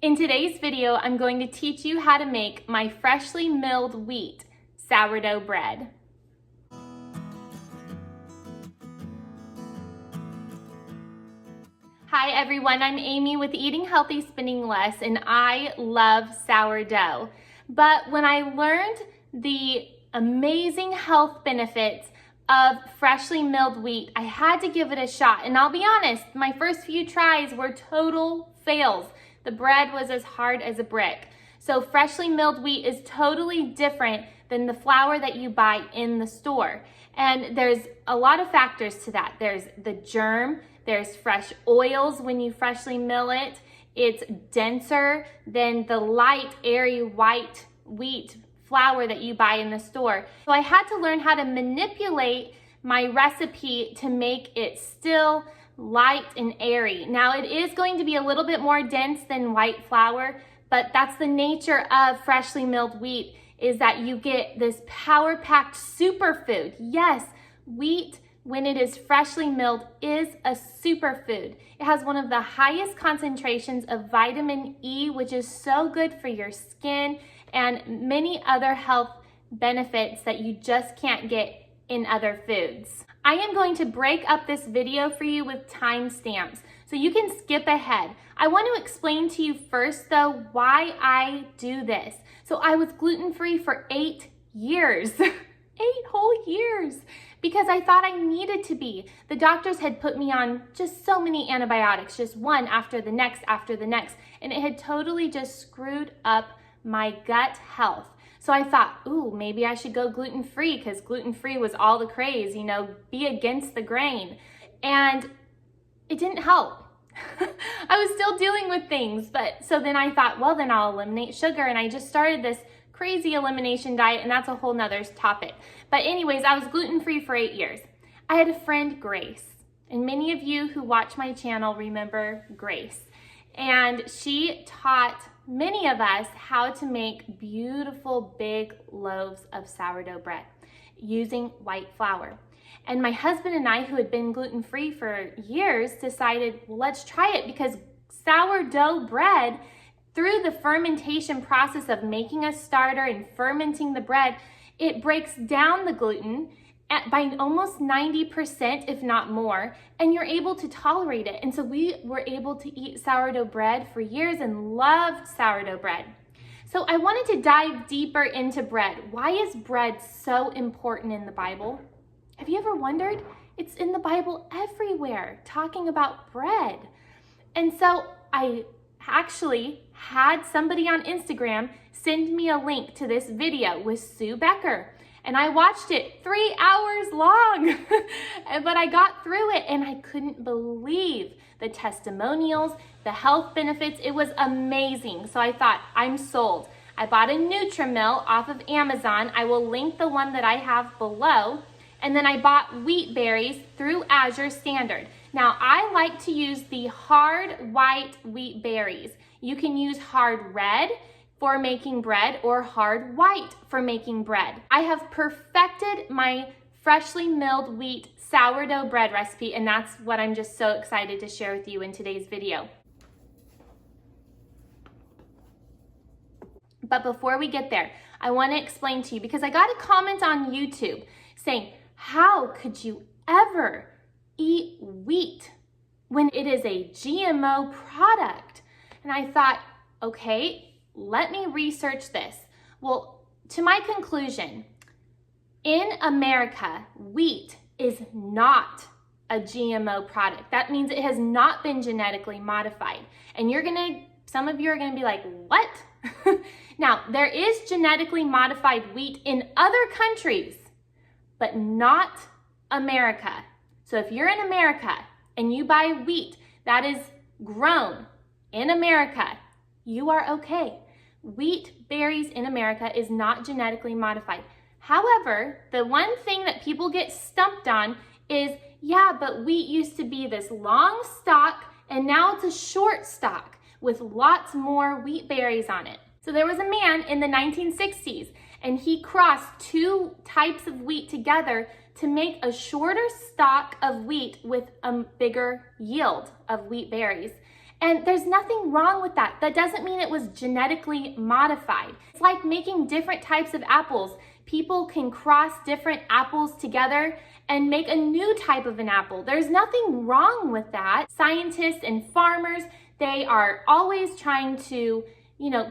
In today's video, I'm going to teach you how to make my freshly milled wheat sourdough bread. Hi everyone, I'm Amy with Eating Healthy, Spending Less, and I love sourdough. But when I learned the amazing health benefits of freshly milled wheat, I had to give it a shot. And I'll be honest, my first few tries were total fails. The bread was as hard as a brick. So freshly milled wheat is totally different than the flour that you buy in the store. And there's a lot of factors to that. There's the germ, there's fresh oils when you freshly mill it. It's denser than the light, airy, white wheat flour that you buy in the store. So I had to learn how to manipulate my recipe to make it still light and airy. Now it is going to be a little bit more dense than white flour, but that's the nature of freshly milled wheat, is that you get this power-packed superfood. Yes, wheat, when it is freshly milled, is a superfood. It has one of the highest concentrations of vitamin E, which is so good for your skin, and many other health benefits that you just can't get in other foods. I am going to break up this video for you with timestamps so you can skip ahead. I want to explain to you first though why I do this. So I was gluten-free for 8 years, 8 whole years, because I thought I needed to be. The doctors had put me on just so many antibiotics, just one after the next, and it had totally just screwed up my gut health. So I thought, ooh, maybe I should go gluten-free, because gluten-free was all the craze, you know, be against the grain. And it didn't help. I was still dealing with things, but so then I thought, well, then I'll eliminate sugar. And I just started this crazy elimination diet, and that's a whole nother topic. But anyways, I was gluten-free for 8 years. I had a friend, Grace, and many of you who watch my channel remember Grace. And she taught many of us how to make beautiful big loaves of sourdough bread using white flour. And my husband and I, who had been gluten-free for years, decided, well, let's try it, because sourdough bread, through the fermentation process of making a starter and fermenting the bread, it breaks down the gluten by almost 90%, if not more, and you're able to tolerate it. And so we were able to eat sourdough bread for years and loved sourdough bread. So I wanted to dive deeper into bread. Why is bread so important in the Bible? Have you ever wondered? It's in the Bible everywhere, talking about bread. And so I actually had somebody on Instagram send me a link to this video with Sue Becker. And I watched it 3 hours long, but I got through it and I couldn't believe the testimonials, the health benefits. It was amazing. So I thought, I'm sold. I bought a Nutri-Mill off of Amazon. I will link the one that I have below. And then I bought wheat berries through Azure Standard. Now I like to use the hard white wheat berries. You can use hard red for making bread or hard white for making bread. I have perfected my freshly milled wheat sourdough bread recipe, and that's what I'm just so excited to share with you in today's video. But before we get there, I want to explain to you, because I got a comment on YouTube saying, how could you ever eat wheat when it is a GMO product? And I thought, okay, let me research this. Well, to my conclusion, in America, wheat is not a GMO product. That means it has not been genetically modified. And some of you are gonna be like, what? Now, there is genetically modified wheat in other countries, but not America. So if you're in America and you buy wheat that is grown in America, you are okay. Wheat berries in America is not genetically modified. However, the one thing that people get stumped on is, yeah, but wheat used to be this long stalk and now it's a short stalk with lots more wheat berries on it. So there was a man in the 1960s and he crossed two types of wheat together to make a shorter stalk of wheat with a bigger yield of wheat berries. And there's nothing wrong with that. That doesn't mean it was genetically modified. It's like making different types of apples. People can cross different apples together and make a new type of an apple. There's nothing wrong with that. Scientists and farmers, they are always trying to,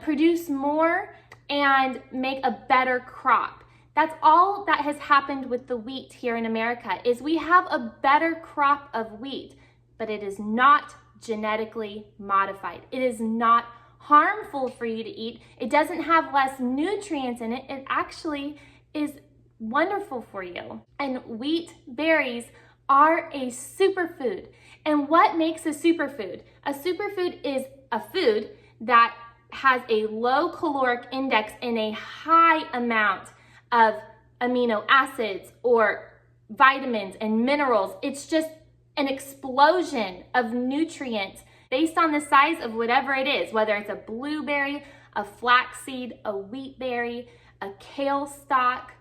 produce more and make a better crop. That's all that has happened with the wheat here in America, is we have a better crop of wheat, but it is not genetically modified. It is not harmful for you to eat. It doesn't have less nutrients in it. It actually is wonderful for you. And wheat berries are a superfood. And what makes a superfood? A superfood is a food that has a low caloric index and a high amount of amino acids or vitamins and minerals. It's just an explosion of nutrients based on the size of whatever it is, whether it's a blueberry, a flaxseed, a wheat berry, a kale stalk.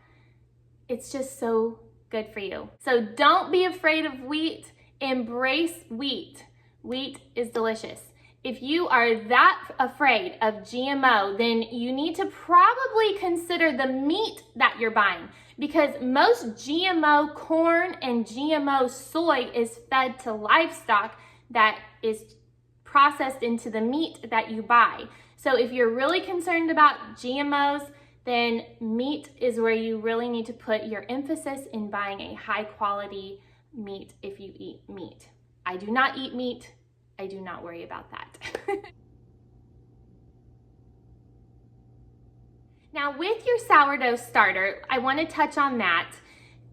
It's just so good for you. So don't be afraid of wheat. Embrace wheat. Wheat is delicious. If you are that afraid of GMO, then you need to probably consider the meat that you're buying, because most GMO corn and GMO soy is fed to livestock that is processed into the meat that you buy. So if you're really concerned about GMOs, then meat is where you really need to put your emphasis in buying a high quality meat if you eat meat. I do not eat meat. I do not worry about that. Now with your sourdough starter, I want to touch on that.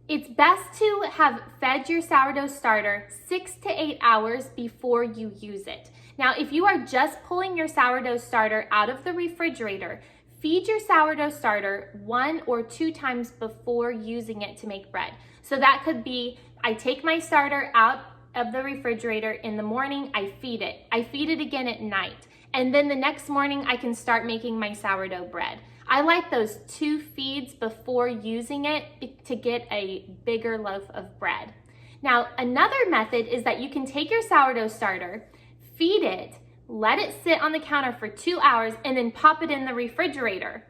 It's best to have fed your sourdough starter 6 to 8 hours before you use it. Now, if you are just pulling your sourdough starter out of the refrigerator, feed your sourdough starter 1 or 2 times before using it to make bread. So that could be, I take my starter out of the refrigerator in the morning, I feed it. I feed it again at night. And then the next morning I can start making my sourdough bread. I like those 2 feeds before using it to get a bigger loaf of bread. Now, another method is that you can take your sourdough starter, feed it, let it sit on the counter for 2 hours, and then pop it in the refrigerator.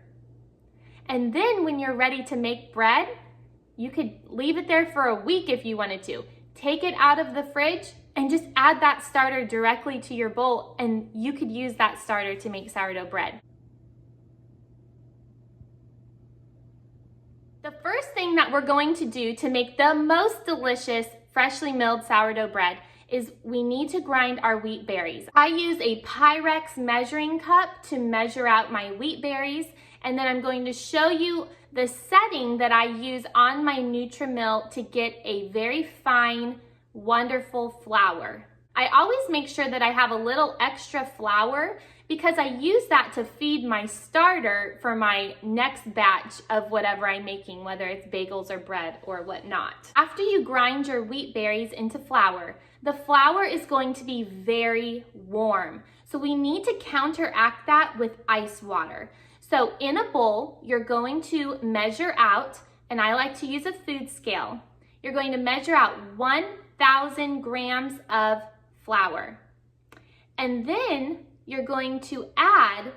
And then when you're ready to make bread, you could leave it there for a week if you wanted to. Take it out of the fridge and just add that starter directly to your bowl, and you could use that starter to make sourdough bread. The first thing that we're going to do to make the most delicious freshly milled sourdough bread is we need to grind our wheat berries. I use a Pyrex measuring cup to measure out my wheat berries, and then I'm going to show you the setting that I use on my NutriMill to get a very fine, wonderful flour. I always make sure that I have a little extra flour because I use that to feed my starter for my next batch of whatever I'm making, whether it's bagels or bread or whatnot. After you grind your wheat berries into flour, the flour is going to be very warm. So we need to counteract that with ice water. So in a bowl, you're going to measure out, and I like to use a food scale. You're going to measure out 1,000 grams of flour. And then you're going to add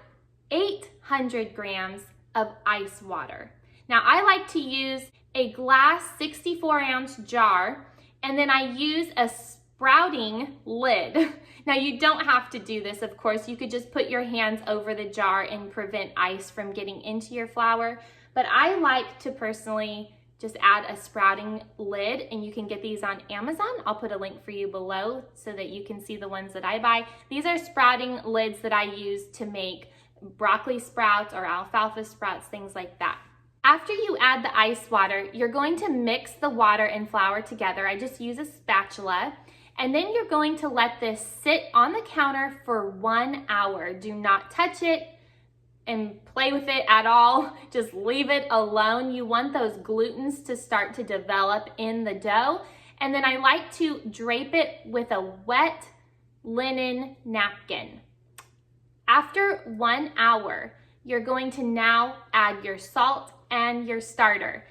800 grams of ice water. Now I like to use a glass 64-ounce jar, and then I use a sprouting lid. Now you don't have to do this, of course. You could just put your hands over the jar and prevent ice from getting into your flour. But I like to personally just add a sprouting lid, and you can get these on Amazon. I'll put a link for you below so that you can see the ones that I buy. These are sprouting lids that I use to make broccoli sprouts or alfalfa sprouts, things like that. After you add the ice water, you're going to mix the water and flour together. I just use a spatula. And then you're going to let this sit on the counter for 1 hour. Do not touch it and play with it at all. Just leave it alone. You want those glutens to start to develop in the dough. And then I like to drape it with a wet linen napkin. After 1 hour, you're going to now add your salt and your starter.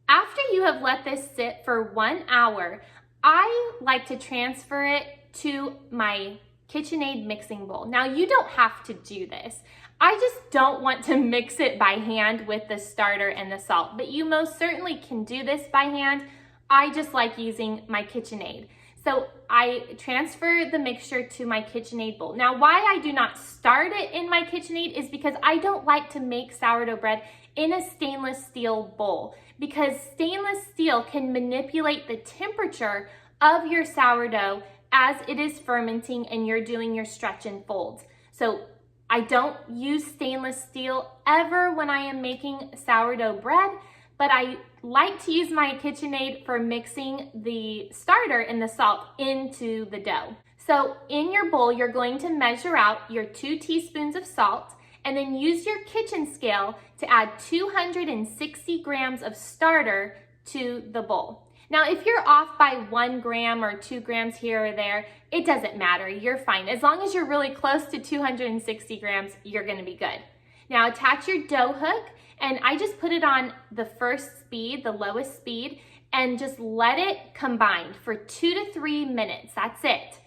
After you have let this sit for 1 hour, I like to transfer it to my KitchenAid mixing bowl. Now you don't have to do this. I just don't want to mix it by hand with the starter and the salt, but you most certainly can do this by hand. I just like using my KitchenAid. So I transfer the mixture to my KitchenAid bowl. Now why I do not start it in my KitchenAid is because I don't like to make sourdough bread in a stainless steel bowl, because stainless steel can manipulate the temperature of your sourdough as it is fermenting and you're doing your stretch and folds. So I don't use stainless steel ever when I am making sourdough bread, but I like to use my KitchenAid for mixing the starter and the salt into the dough. So in your bowl, you're going to measure out your 2 teaspoons of salt and then use your kitchen scale to add 260 grams of starter to the bowl. Now, if you're off by 1 gram or 2 grams here or there, it doesn't matter, you're fine. As long as you're really close to 260 grams, you're gonna be good. Now attach your dough hook, and I just put it on the first speed, the lowest speed, and just let it combine for 2 to 3 minutes, that's it.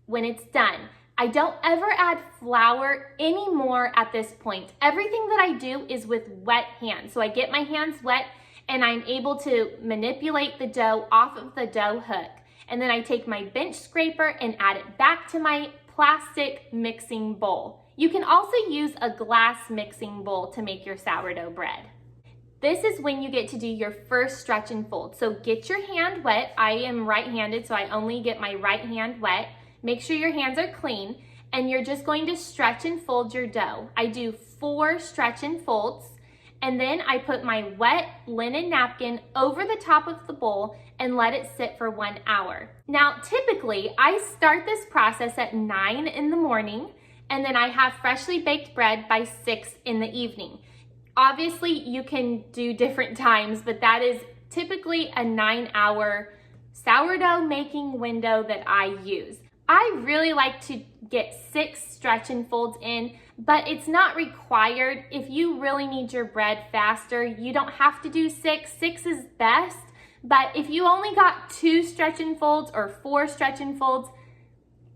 When it's done, I don't ever add flour anymore at this point. Everything that I do is with wet hands. So I get my hands wet and I'm able to manipulate the dough off of the dough hook. And then I take my bench scraper and add it back to my plastic mixing bowl. You can also use a glass mixing bowl to make your sourdough bread. This is when you get to do your first stretch and fold. So get your hand wet. I am right-handed, so I only get my right hand wet. Make sure your hands are clean, and you're just going to stretch and fold your dough. I do 4 stretch and folds, and then I put my wet linen napkin over the top of the bowl and let it sit for 1 hour. Now, typically, I start this process at 9 in the morning, and then I have freshly baked bread by 6 in the evening. Obviously, you can do different times, but that is typically a 9-hour sourdough making window that I use. I really like to get 6 stretch and folds in, but it's not required. If you really need your bread faster, you don't have to do 6. 6 is best, but if you only got 2 stretch and folds or 4 stretch and folds,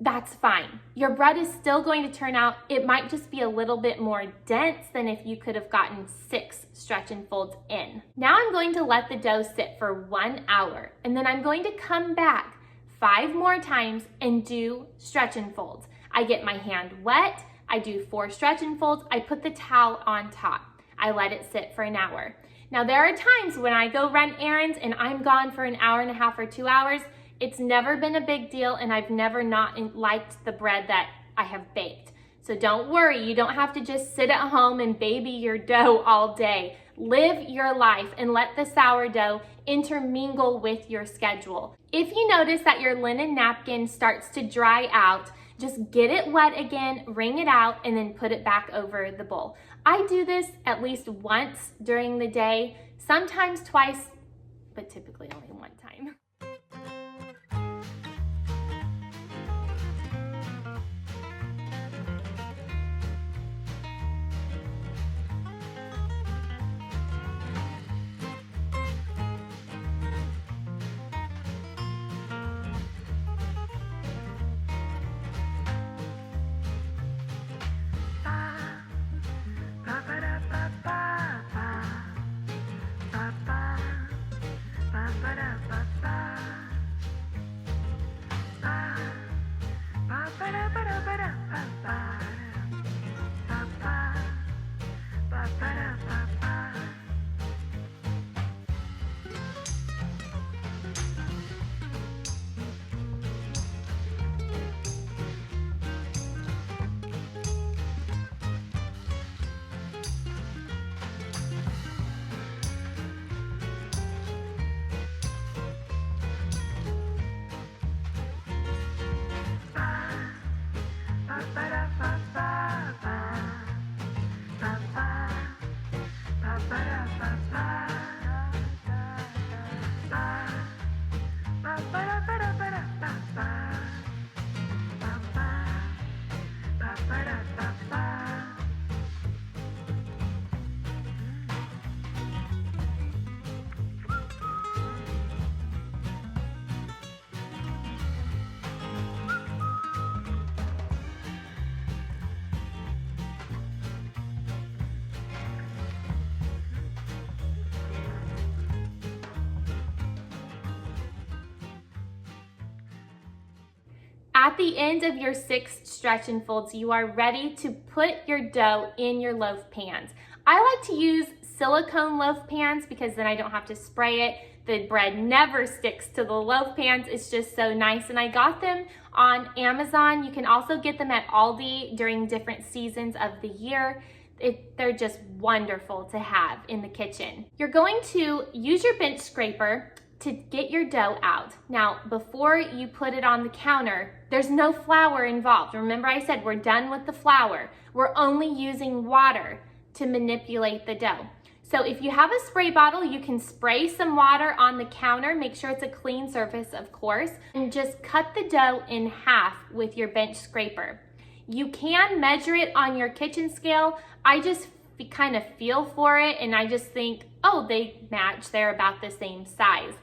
that's fine. Your bread is still going to turn out, it might just be a little bit more dense than if you could have gotten 6 stretch and folds in. Now I'm going to let the dough sit for 1 hour, and then I'm going to come back 5 more times and do stretch and folds. I get my hand wet, I do 4 stretch and folds, I put the towel on top. I let it sit for 1 hour. Now there are times when I go run errands and I'm gone for 1.5 hours or 2 hours. It's never been a big deal, and I've never not liked the bread that I have baked. So don't worry, you don't have to just sit at home and baby your dough all day. Live your life and let the sourdough intermingle with your schedule. If you notice that your linen napkin starts to dry out, just get it wet again, wring it out, and then put it back over the bowl. I do this at least once during the day, sometimes twice, but typically only 1 time. Ba-ba-da-ba-ba. At the end of your 6 stretch and folds, you are ready to put your dough in your loaf pans. I like to use silicone loaf pans because then I don't have to spray it. The bread never sticks to the loaf pans. It's just so nice. And I got them on Amazon. You can also get them at Aldi during different seasons of the year. They're just wonderful to have in the kitchen. You're going to use your bench scraper to get your dough out. Now, before you put it on the counter, there's no flour involved. Remember I said we're done with the flour. We're only using water to manipulate the dough. So if you have a spray bottle, you can spray some water on the counter. Make sure it's a clean surface, of course, and just cut the dough in half with your bench scraper. You can measure it on your kitchen scale. I just kind of feel for it and I just think, oh, they match. They're about the same size.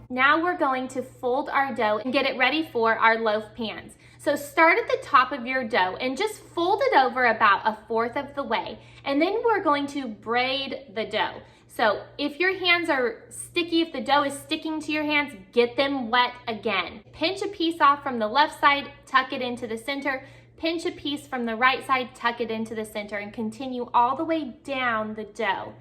Now we're going to fold our dough and get it ready for our loaf pans. So start at the top of your dough and just fold it over about 1/4 of the way. And then we're going to braid the dough. So if your hands are sticky, if the dough is sticking to your hands, get them wet again. Pinch a piece off from the left side, tuck it into the center. Pinch a piece from the right side, tuck it into the center, and continue all the way down the dough.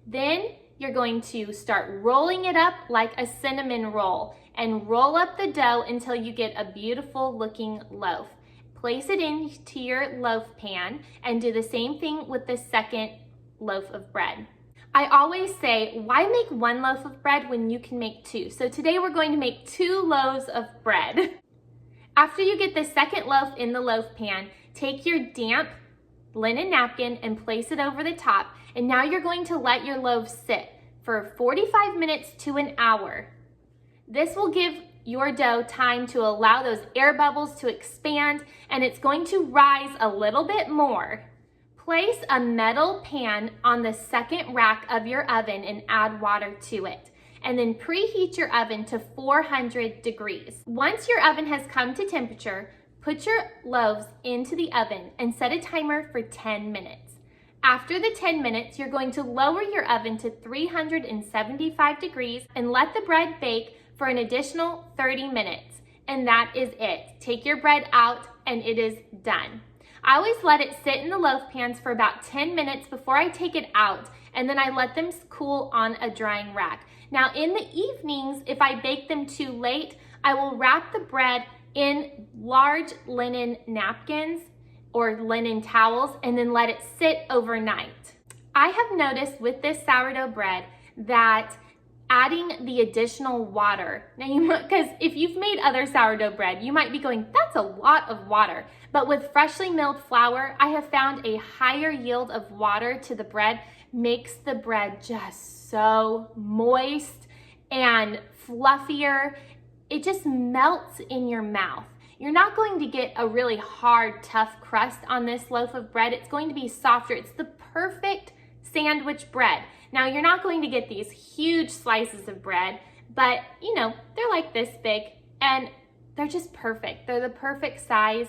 Then you're going to start rolling it up like a cinnamon roll and roll up the dough until you get a beautiful looking loaf. Place it into your loaf pan and do the same thing with the second loaf of bread. I always say, why make 1 loaf of bread when you can make 2? So today we're going to make 2 loaves of bread. After you get the second loaf in the loaf pan, take your damp linen napkin and place it over the top. And now you're going to let your loaf sit for 45 minutes to an hour. This will give your dough time to allow those air bubbles to expand, and it's going to rise a little bit more. Place a metal pan on the second rack of your oven and add water to it. And then preheat your oven to 400 degrees. Once your oven has come to temperature, put your loaves into the oven and set a timer for 10 minutes. After the 10 minutes, you're going to lower your oven to 375 degrees and let the bread bake for an additional 30 minutes. And that is it. Take your bread out and it is done. I always let it sit in the loaf pans for about 10 minutes before I take it out, and then I let them cool on a drying rack. Now in the evenings, if I bake them too late, I will wrap the bread in large linen napkins or linen towels and then let it sit overnight. I have noticed with this sourdough bread that adding the additional water, now because if you've made other sourdough bread, you might be going, that's a lot of water. But with freshly milled flour, I have found a higher yield of water to the bread makes the bread just so moist and fluffier. It just melts in your mouth. You're not going to get a really hard, tough crust on this loaf of bread. It's going to be softer. It's the perfect sandwich bread. Now, you're not going to get these huge slices of bread, but you know, they're like this big and they're just perfect. They're the perfect size.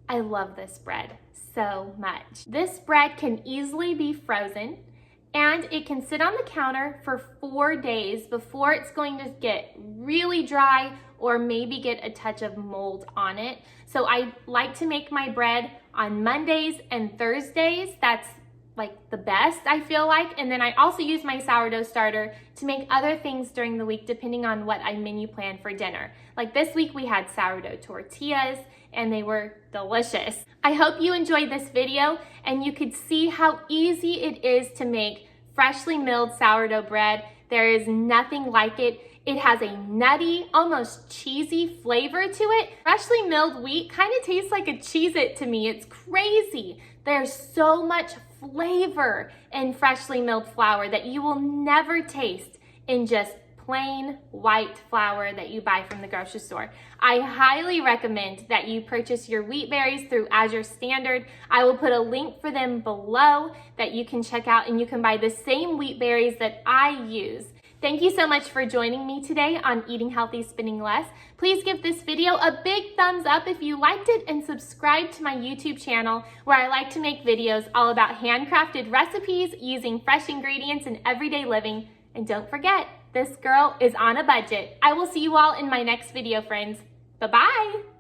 I love this bread so much. This bread can easily be frozen and it can sit on the counter for 4 days before it's going to get really dry or maybe get a touch of mold on it. So I like to make my bread on Mondays and Thursdays. That's like the best, I feel like. And then I also use my sourdough starter to make other things during the week depending on what I menu plan for dinner. Like this week we had sourdough tortillas and they were delicious. I hope you enjoyed this video and you could see how easy it is to make freshly milled sourdough bread. There is nothing like it. It has a nutty, almost cheesy flavor to it. Freshly milled wheat kind of tastes like a Cheez-It to me. It's crazy. There's so much flavor in freshly milled flour that you will never taste in just plain white flour that you buy from the grocery store. I highly recommend that you purchase your wheat berries through Azure Standard. I will put a link for them below that you can check out and you can buy the same wheat berries that I use Thank you so much for joining me today on Eating Healthy, Spending Less. Please give this video a big thumbs up if you liked it and subscribe to my YouTube channel where I like to make videos all about handcrafted recipes using fresh ingredients in everyday living. And don't forget, this girl is on a budget. I will see you all in my next video, friends. Bye-bye.